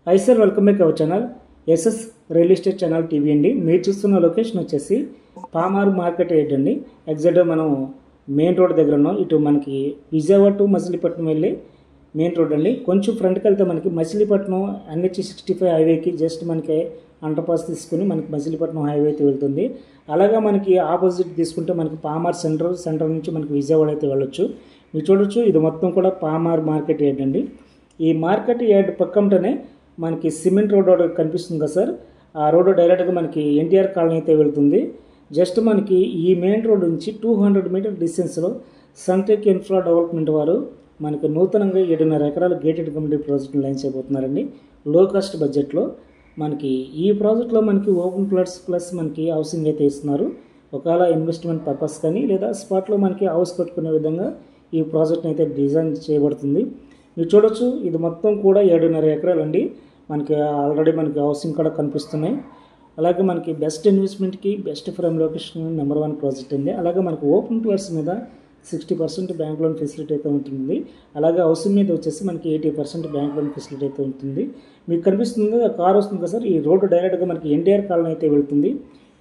Hi sir, welcome back our channel SS real estate channel TV అండి. మీరు చూస్తున్న location వచ్చేసి పామార్ మార్కెట్ యార్డ్ అండి. ఎగ్జాక్ట్గా మనం మెయిన్ రోడ్ దగ్గర ఉన్నాం. ఇటు మనకి విజయవాడ టు మచిలీపట్నం వెళ్ళి మెయిన్ రోడ్ అండి. కొంచెం ఫ్రంట్కి వెళ్తే మనకి మచిలీపట్నం NH65 హైవేకి జస్ట్ మనకి అండర్ పాస్ తీసుకుని మనకి మచిలీపట్నం హైవే అయితే వెళ్తుంది. అలాగా మనకి ఆపోజిట్ తీసుకుంటే మనకి పామార్ సెంటర్ నుంచి మనకి విజయవాడ అయితే వెళ్ళొచ్చు. మీరు చూడొచ్చు, ఇది మొత్తం కూడా పామార్ మార్కెట్ యార్డ్ అండి. ఈ మార్కెట్ యార్డ్ పక్కంటనే మనకి సిమెంట్ రోడ్ కనిపిస్తుంది కదా సార్. ఆ రోడ్డు డైరెక్ట్గా మనకి ఎన్టీఆర్ కాలనీ అయితే వెళ్తుంది. జస్ట్ మనకి ఈ మెయిన్ రోడ్ నుంచి 200 మీటర్ డిస్టెన్స్లో సన్టెక్ ఇన్ఫ్రా డెవలప్మెంట్ వారు మనకి నూతనంగా 7.5 ఎకరాల గేటెడ్ కమ్యూనిటీ ప్రాజెక్ట్ని లాంచ్ చేయబోతున్నారండి. లో కాస్ట్ బడ్జెట్లో మనకి ఈ ప్రాజెక్ట్లో మనకి ఓపెన్ ప్లాట్స్ ప్లస్ మనకి హౌసింగ్ అయితే ఇస్తున్నారు. ఒకవేళ ఇన్వెస్ట్మెంట్ పర్పస్ కానీ లేదా స్పాట్లో మనకి హౌస్ కట్టుకునే విధంగా ఈ ప్రాజెక్ట్ని అయితే డిజైన్ చేయబడుతుంది. మీరు చూడొచ్చు, ఇది మొత్తం కూడా 7.5 ఎకరాలు అండి. మనకి ఆల్రెడీ మనకి హౌసింగ్ కూడా కనిపిస్తున్నాయి. అలాగే మనకి బెస్ట్ ఇన్వెస్ట్మెంట్కి best frame location number 1 project అండి. అలాగే మనకి ఓపెన్ ప్లాట్స్ మీద 60% బ్యాంక్ లోన్ ఫెసిలిటీ అయితే ఉంటుంది. అలాగే హౌసింగ్ మీద వచ్చేసి మనకి 80% బ్యాంక్ లోన్ ఫెసిలిటీ అయితే ఉంటుంది. మీకు కనిపిస్తుంది ఆ కార్ వస్తుంది కదా సార్. ఈ రోడ్డు డైరెక్ట్గా మనకి ఎన్టీఆర్ కాలనీ అయితే వెళ్తుంది.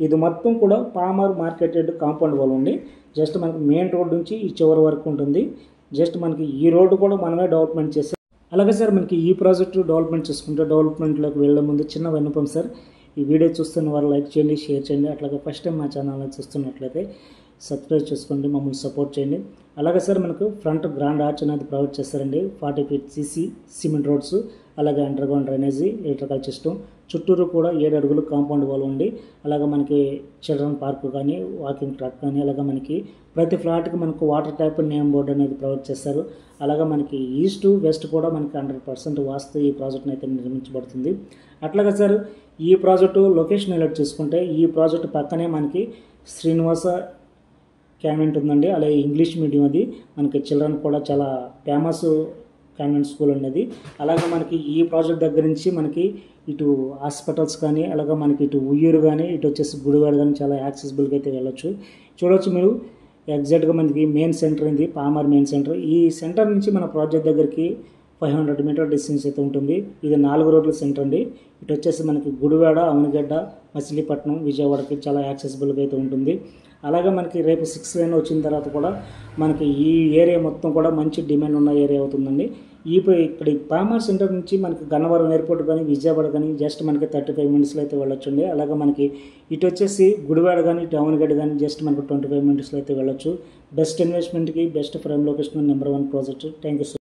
ఇది మొత్తం కూడా palmar market yard compound wall అండి. జస్ట్ మనకి మెయిన్ రోడ్ నుంచి ఈ చివరి వరకు ఉంటుంది. జస్ట్ మనకి ఈ రోడ్డు కూడా మనమే డెవలప్మెంట్ చేస్తాం. అలాగే సార్, మనకి ఈ ప్రాజెక్టు డెవలప్మెంట్ చేసుకుంటే డెవలప్మెంట్లోకి వెళ్ళే ముందు చిన్న విన్నపం సార్. ఈ వీడియో చూస్తున్న వారు లైక్ చేయండి, షేర్ చేయండి. అట్లాగే ఫస్ట్ టైం మా ఛానల్ని చూస్తున్నట్లయితే సబ్స్క్రైబ్ చేసుకోండి, మమ్మల్ని సపోర్ట్ చేయండి. అలాగే సార్, మనకు ఫ్రంట్ గ్రాండ్ ఆర్చ్ అనేది ప్రొవైడ్ చేస్తారండి. 40 ఫీట్ CC సిమెంట్ రోడ్స్, అలాగే under ground drainage, electrical system, చుట్టూరు కూడా 7 అడుగులు కాంపౌండ్ వాల్ ఉంది. అలాగే మనకి చిల్డ్రన్ పార్క్ కానీ వాకింగ్ ట్రాక్ కానీ, అలాగే మనకి ప్రతి ఫ్లాట్కి మనకు వాటర్ ట్యాప్ నేమ్ బోర్డు అనేది ప్రొవైడ్ చేస్తారు. అలాగే మనకి ఈస్ట్ వెస్ట్ కూడా మనకి 100% వాస్తు ఈ ప్రాజెక్ట్ని అయితే నిర్మించబడుతుంది. అట్లాగే సార్, ఈ ప్రాజెక్టు లొకేషన్ ఎలక్ట్ చేసుకుంటే ఈ ప్రాజెక్టు పక్కనే మనకి శ్రీనివాస కాన్వెంట్ ఉందండి. అలాగే ఇంగ్లీష్ మీడియం అది మనకి చిల్డ్రన్ కూడా చాలా ఫేమస్ కాన్వెంట్ స్కూల్ అనేది. అలాగే మనకి ఈ ప్రాజెక్ట్ దగ్గర నుంచి మనకి ఇటు హాస్పిటల్స్ కానీ, అలాగే మనకి ఇటు ఉయ్యూరు కానీ, ఇటు వచ్చేసి గుడివాడ కానీ చాలా యాక్సెసిబుల్గా అయితే వెళ్ళొచ్చు. చూడవచ్చు మీరు, ఎగ్జాక్ట్గా మనకి మెయిన్ సెంటర్ ఇది పామార్ మెయిన్ సెంటర్. ఈ సెంటర్ నుంచి మన ప్రాజెక్ట్ దగ్గరికి 500 మీటర్ డిస్టెన్స్ అయితే ఉంటుంది. ఇది 4 రోడ్ల సెంటర్ అండి. ఇటు వచ్చేసి మనకి గుడివాడ, అవనిగడ్డ, మచిలీపట్నం, విజయవాడకి చాలా యాక్సెసిబుల్గా అయితే ఉంటుంది. అలాగే మనకి రేపు 6 లైన్ వచ్చిన తర్వాత కూడా మనకి ఈ ఏరియా మొత్తం కూడా మంచి డిమాండ్ ఉన్న ఏరియా అవుతుందండి. ఇక్కడ పామార్ సెంటర్ నుంచి మనకి గన్నవరం ఎయిర్పోర్ట్ కానీ విజయవాడ కానీ జస్ట్ మనకి 35 మినిట్స్లో అయితే వెళ్ళొచ్చండి. అలాగే మనకి ఇటు వచ్చేసి గుడివాడ కానీ ఇటు అవనిగడ్డ కానీ జస్ట్ మనకు 25 మినిట్స్లో అయితే వెళ్ళొచ్చు. బెస్ట్ ఇన్వెస్ట్మెంట్కి best frame location number 1 project. Thank you.